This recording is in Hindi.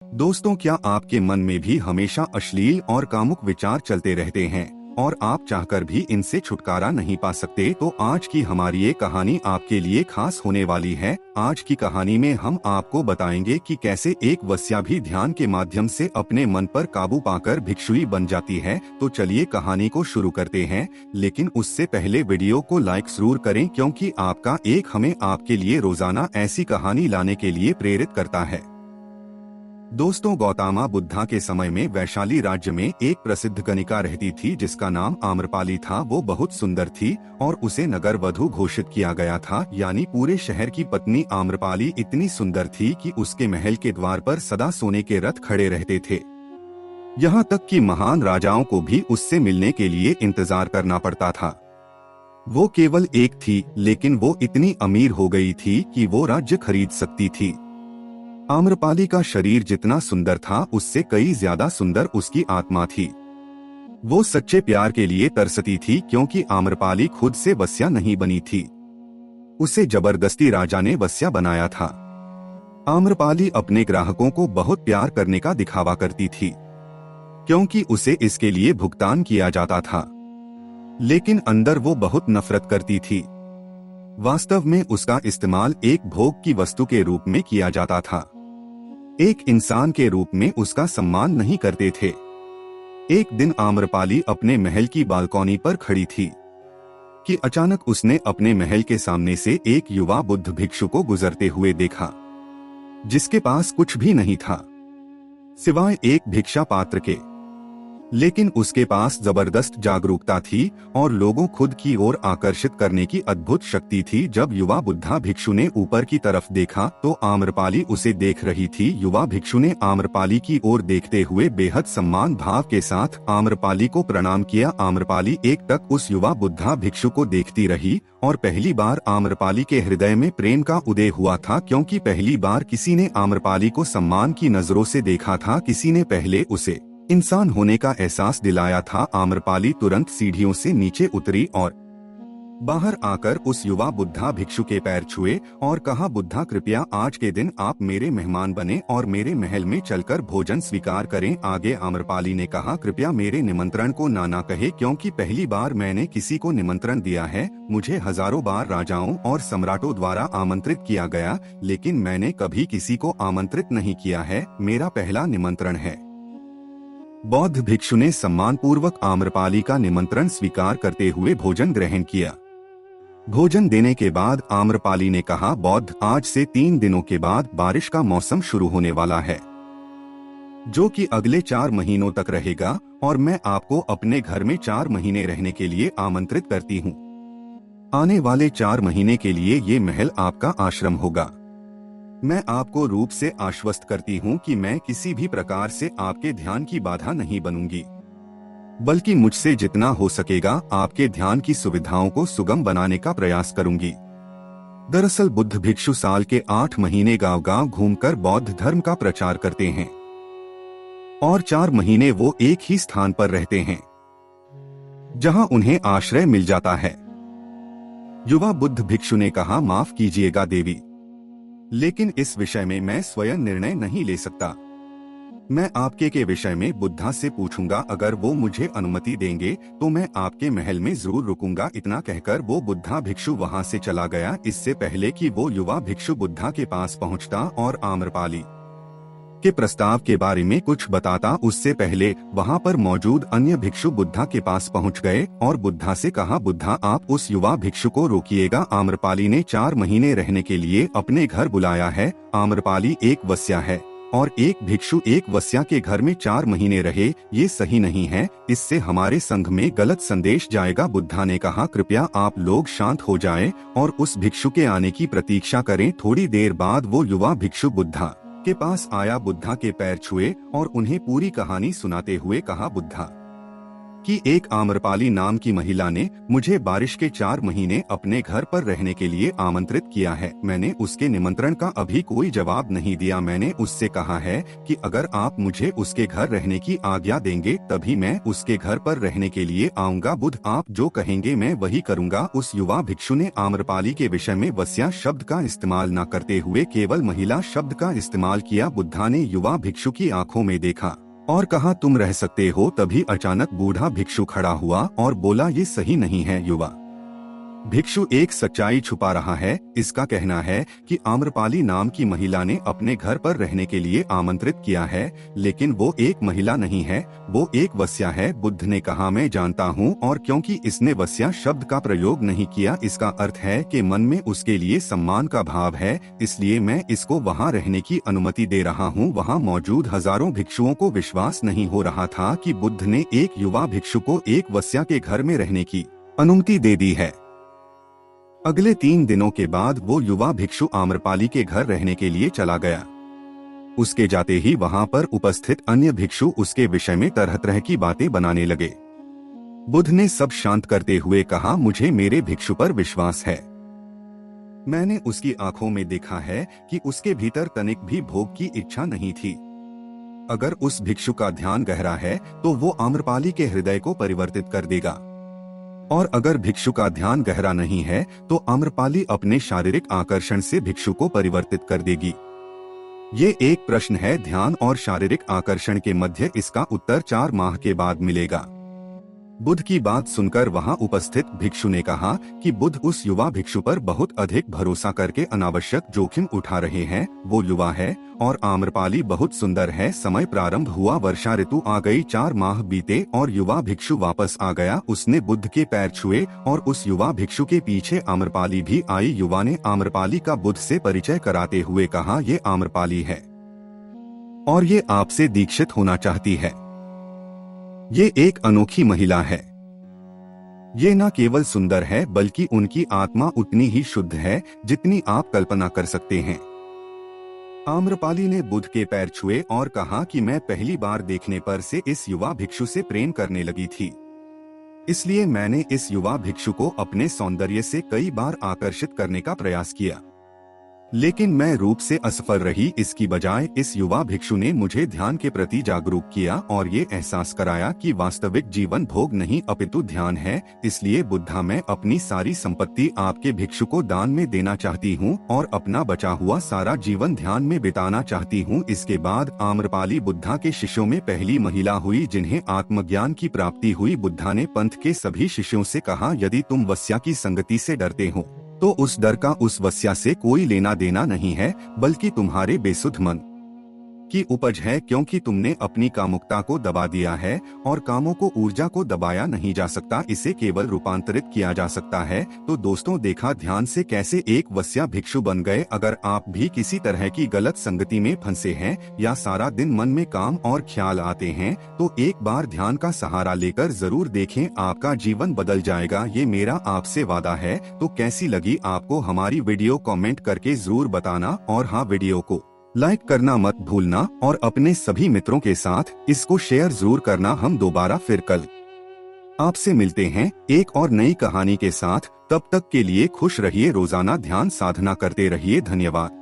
दोस्तों, क्या आपके मन में भी हमेशा अश्लील और कामुक विचार चलते रहते हैं और आप चाहकर भी इनसे छुटकारा नहीं पा सकते? तो आज की हमारी ये कहानी आपके लिए खास होने वाली है। आज की कहानी में हम आपको बताएंगे कि कैसे एक वस्या भी ध्यान के माध्यम से अपने मन पर काबू पाकर भिक्षुई बन जाती है। तो चलिए कहानी को शुरू करते हैं, लेकिन उससे पहले वीडियो को लाइक जरूर करें, क्योंकि आपका एक हमें आपके लिए रोजाना ऐसी कहानी लाने के लिए प्रेरित करता है। दोस्तों, गौतमा बुद्धा के समय में वैशाली राज्य में एक प्रसिद्ध गणिका रहती थी जिसका नाम आम्रपाली था। वो बहुत सुंदर थी और उसे नगर वधु घोषित किया गया था, यानी पूरे शहर की पत्नी आम्रपाली इतनी सुंदर थी कि उसके महल के द्वार पर सदा सोने के रथ खड़े रहते थे। यहाँ तक कि महान राजाओं को भी उससे मिलने के लिए इंतजार करना पड़ता था। वो केवल एक थी, लेकिन वो इतनी अमीर हो गई थी कि वो राज्य खरीद सकती थी। आम्रपाली का शरीर जितना सुंदर था, उससे कई ज्यादा सुंदर उसकी आत्मा थी। वो सच्चे प्यार के लिए तरसती थी, क्योंकि आम्रपाली खुद से वस्या नहीं बनी थी। उसे जबरदस्ती राजा ने वस्या बनाया था। आम्रपाली अपने ग्राहकों को बहुत प्यार करने का दिखावा करती थी, क्योंकि उसे इसके लिए भुगतान किया जाता था। लेकिन अंदर वो बहुत नफरत करती थी। वास्तव में उसका इस्तेमाल एक भोग की वस्तु के रूप में किया जाता था। एक इंसान के रूप में उसका सम्मान नहीं करते थे। एक दिन आम्रपाली अपने महल की बालकनी पर खड़ी थी कि अचानक उसने अपने महल के सामने से एक युवा बुद्ध भिक्षु को गुजरते हुए देखा, जिसके पास कुछ भी नहीं था सिवाय एक भिक्षा पात्र के। लेकिन उसके पास जबरदस्त जागरूकता थी और लोगों खुद की ओर आकर्षित करने की अद्भुत शक्ति थी। जब युवा बुद्धा भिक्षु ने ऊपर की तरफ देखा तो आम्रपाली उसे देख रही थी। युवा भिक्षु ने आम्रपाली की ओर देखते हुए बेहद सम्मान भाव के साथ आम्रपाली को प्रणाम किया। आम्रपाली एक टक उस युवा बुद्धा भिक्षु को देखती रही और पहली बार आम्रपाली के हृदय में प्रेम का उदय हुआ था, क्योंकि पहली बार किसी ने आम्रपाली को सम्मान की नजरों से देखा था। किसी ने पहले उसे इंसान होने का एहसास दिलाया था। आम्रपाली तुरंत सीढ़ियों से नीचे उतरी और बाहर आकर उस युवा बुद्धा भिक्षु के पैर छुए और कहा, बुद्धा, कृपया आज के दिन आप मेरे मेहमान बने और मेरे महल में चलकर भोजन स्वीकार करें। आगे आम्रपाली ने कहा, कृपया मेरे निमंत्रण को ना कहे, क्योंकि पहली बार मैंने किसी को निमंत्रण दिया है। मुझे हजारों बार राजाओं और सम्राटों द्वारा आमंत्रित किया गया, लेकिन मैंने कभी किसी को आमंत्रित नहीं किया है। मेरा पहला निमंत्रण है। बौद्ध भिक्षु ने सम्मानपूर्वक आम्रपाली का निमंत्रण स्वीकार करते हुए भोजन ग्रहण किया। भोजन देने के बाद आम्रपाली ने कहा, बौद्ध, आज से 3 दिनों के बाद बारिश का मौसम शुरू होने वाला है, जो कि अगले 4 महीनों तक रहेगा, और मैं आपको अपने घर में 4 महीने रहने के लिए आमंत्रित करती हूँ। आने वाले 4 महीने के लिए ये महल आपका आश्रम होगा। मैं आपको रूप से आश्वस्त करती हूँ कि मैं किसी भी प्रकार से आपके ध्यान की बाधा नहीं बनूंगी, बल्कि मुझसे जितना हो सकेगा आपके ध्यान की सुविधाओं को सुगम बनाने का प्रयास करूंगी। दरअसल बुद्ध भिक्षु साल के 8 महीने गांव-गांव घूमकर बौद्ध धर्म का प्रचार करते हैं और 4 महीने वो एक ही स्थान पर रहते हैं, जहां उन्हें आश्रय मिल जाता है। युवा बुद्ध भिक्षु ने कहा, माफ कीजिएगा देवी, लेकिन इस विषय में मैं स्वयं निर्णय नहीं ले सकता। मैं आपके के विषय में बुद्धा से पूछूंगा। अगर वो मुझे अनुमति देंगे तो मैं आपके महल में जरूर रुकूंगा। इतना कहकर वो बुद्धा भिक्षु वहां से चला गया। इससे पहले कि वो युवा भिक्षु बुद्धा के पास पहुंचता और आम्रपाली के प्रस्ताव के बारे में कुछ बताता, उससे पहले वहां पर मौजूद अन्य भिक्षु बुद्धा के पास पहुंच गए और बुद्धा से कहा, बुद्धा, आप उस युवा भिक्षु को रोकिएगा। आम्रपाली ने 4 महीने रहने के लिए अपने घर बुलाया है। आम्रपाली एक वस्या है और एक भिक्षु एक वस्या के घर में 4 महीने रहे, ये सही नहीं है। इससे हमारे संघ में गलत संदेश जाएगा। बुद्धा ने कहा, कृपया आप लोग शांत हो जाएं और उस भिक्षु के आने की प्रतीक्षा करें। थोड़ी देर बाद वो युवा भिक्षु बुद्धा के पास आया, बुद्धा के पैर छुए और उन्हें पूरी कहानी सुनाते हुए कहा, बुद्धा, कि एक आम्रपाली नाम की महिला ने मुझे बारिश के 4 महीने अपने घर पर रहने के लिए आमंत्रित किया है। मैंने उसके निमंत्रण का अभी कोई जवाब नहीं दिया। मैंने उससे कहा है कि अगर आप मुझे उसके घर रहने की आज्ञा देंगे तभी मैं उसके घर पर रहने के लिए आऊँगा। बुध, आप जो कहेंगे मैं वही करूँगा। उस युवा भिक्षु ने आम्रपाली के विषय में वस्या शब्द का इस्तेमाल न करते हुए केवल महिला शब्द का इस्तेमाल किया। बुद्धा ने युवा भिक्षु की आंखों में देखा और कहा, तुम रह सकते हो। तभी अचानक बूढ़ा भिक्षु खड़ा हुआ और बोला, ये सही नहीं है। युवा भिक्षु एक सच्चाई छुपा रहा है। इसका कहना है कि आम्रपाली नाम की महिला ने अपने घर पर रहने के लिए आमंत्रित किया है, लेकिन वो एक महिला नहीं है, वो एक वस्या है। बुद्ध ने कहा, मैं जानता हूँ, और क्योंकि इसने वस्या शब्द का प्रयोग नहीं किया, इसका अर्थ है कि मन में उसके लिए सम्मान का भाव है, इसलिए मैं इसको वहाँ रहने की अनुमति दे रहा हूँ। वहाँ मौजूद हजारों भिक्षुओं को विश्वास नहीं हो रहा था कि बुद्ध ने एक युवा भिक्षु को एक वस्या के घर में रहने की अनुमति दे दी है। अगले 3 दिनों के बाद वो युवा भिक्षु आम्रपाली के घर रहने के लिए चला गया। उसके जाते ही वहां पर उपस्थित अन्य भिक्षु उसके विषय में तरह तरह की बातें बनाने लगे। बुद्ध ने सब शांत करते हुए कहा, मुझे मेरे भिक्षु पर विश्वास है। मैंने उसकी आंखों में देखा है कि उसके भीतर तनिक भी भोग की इच्छा नहीं थी। अगर उस भिक्षु का ध्यान गहरा है तो वो आम्रपाली के हृदय को परिवर्तित कर देगा, और अगर भिक्षु का ध्यान गहरा नहीं है तो आम्रपाली अपने शारीरिक आकर्षण से भिक्षु को परिवर्तित कर देगी। ये एक प्रश्न है, ध्यान और शारीरिक आकर्षण के मध्य इसका उत्तर 4 माह के बाद मिलेगा। बुद्ध की बात सुनकर वहां उपस्थित भिक्षु ने कहा कि बुद्ध उस युवा भिक्षु पर बहुत अधिक भरोसा करके अनावश्यक जोखिम उठा रहे हैं। वो युवा है और आम्रपाली बहुत सुंदर है। समय प्रारंभ हुआ, वर्षा ऋतु आ गई, 4 माह बीते और युवा भिक्षु वापस आ गया। उसने बुद्ध के पैर छुए और उस युवा भिक्षु के पीछे आम्रपाली भी आई। युवा ने आम्रपाली का बुद्ध से परिचय कराते हुए कहा, ये आम्रपाली है और ये आपसे दीक्षित होना चाहती है। ये एक अनोखी महिला है। ये न केवल सुंदर है बल्कि उनकी आत्मा उतनी ही शुद्ध है जितनी आप कल्पना कर सकते हैं। आम्रपाली ने बुद्ध के पैर छुए और कहा कि मैं पहली बार देखने पर से इस युवा भिक्षु से प्रेम करने लगी थी, इसलिए मैंने इस युवा भिक्षु को अपने सौंदर्य से कई बार आकर्षित करने का प्रयास किया, लेकिन मैं रूप से असफल रही। इसकी बजाय इस युवा भिक्षु ने मुझे ध्यान के प्रति जागरूक किया और ये एहसास कराया कि वास्तविक जीवन भोग नहीं अपितु ध्यान है। इसलिए बुद्धा, मैं अपनी सारी संपत्ति आपके भिक्षु को दान में देना चाहती हूँ और अपना बचा हुआ सारा जीवन ध्यान में बिताना चाहती हूँ। इसके बाद आम्रपाली बुद्धा के शिष्यों में पहली महिला हुई जिन्हें आत्मज्ञान की प्राप्ति हुई। बुद्धा ने पंथ के सभी शिष्यों से कहा, यदि तुम वस्या की संगति से डरते हो तो उस डर का उस वस्या से कोई लेना देना नहीं है, बल्कि तुम्हारे बेसुध मन की उपज है, क्योंकि तुमने अपनी कामुकता को दबा दिया है और कामों को ऊर्जा को दबाया नहीं जा सकता, इसे केवल रूपांतरित किया जा सकता है। तो दोस्तों, देखा ध्यान से कैसे एक वस्या भिक्षु बन गए। अगर आप भी किसी तरह की गलत संगति में फंसे हैं या सारा दिन मन में काम और ख्याल आते हैं तो एक बार ध्यान का सहारा लेकर जरूर देखें, आपका जीवन बदल जाएगा, ये मेरा आपसे वादा है। तो कैसी लगी आपको हमारी वीडियो कमेंट करके जरूर बताना, और हाँ, वीडियो को लाइक करना मत भूलना और अपने सभी मित्रों के साथ इसको शेयर जरूर करना। हम दोबारा फिर कल आपसे मिलते हैं एक और नई कहानी के साथ। तब तक के लिए खुश रहिए, रोजाना ध्यान साधना करते रहिए। धन्यवाद।